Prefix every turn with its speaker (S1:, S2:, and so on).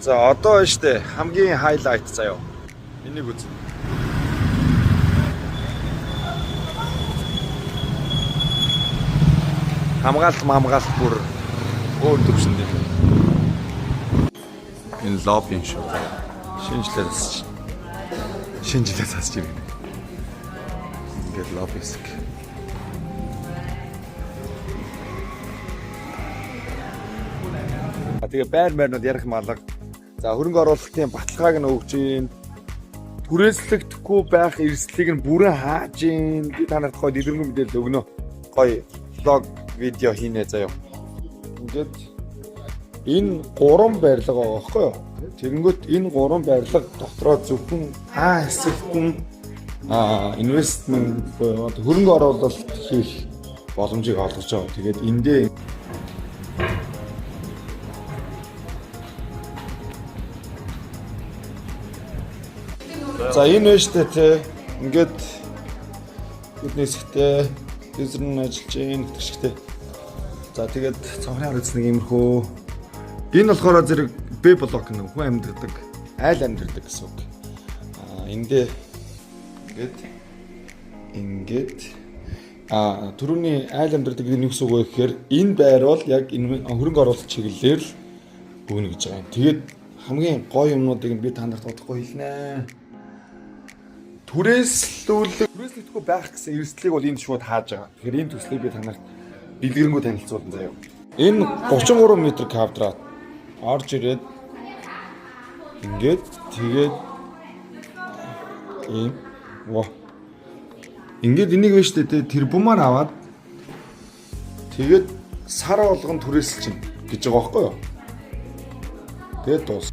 S1: За одоо байна штэ хамгийн хайлайт заяа. Энийг үз. Хамгаалт бүр өөр төвшөнд юм. Энэ лобби шүү. Шинжилгээ засч юм. Ингээд лобби хэсэг. Тэгээ байр-байрнууд ярих малга. За хөрөнгө оруулалтын баталгааг нь өгж гин. Түрээслэгдэхгүй байх эрсдлийг нь бүрэн хааж гин. Би танарт гоё дэлгэрэнгүй мэдээлэл өгнө. Гоё влог видео хийнэ заяа. Ингээд энэ 3 барилга байгаа байхгүй юу? Тэгэнгүүт энэ 3 барилга дотроо зөвхөн А хэсэгтэн инвестмент буюу хөрөнгө оруулалт хийх боломжийг олгож байгаа. Тэгээд эндээ за энэ нь штэ те ингээд бидний хэсэгтээ юзер нь ажиллаж гин гэх. За тэгээд цонхны хар үзэх нэг иймэрхүү. Энэ болохоор зэрэг Б блок нэг хүн амьдардаг, айл амьдардаг гэсэн үг. Эндээ ингээд түрүүний айл амьдардаг гэдэг нь юу гэсэн үг вэ гэхээр энэ байр бол яг энэ хөрөнгө оруулалт чиглэлээр л өгнө гэж байгаа юм. Тэгээд хамгийн гоё юмнуудыг би танарт бодохгүй хэлнэ. Түрээслэгдэхгүй байх гэсэн эрсдлийг бол энд шууд хааж байгаа. Тэгэхээр энэ төслийг би танарт дэлгэрэнгүй танилцуулна заяа. Энэ 33 м квадрат орж ирээд ингээд тэгээд ингээд энийг вэ штэ тэр бумаар аваад тэгээд сар болгон түрээсэл чинь гэж байгаа байхгүй юу? Тэгээд дуус.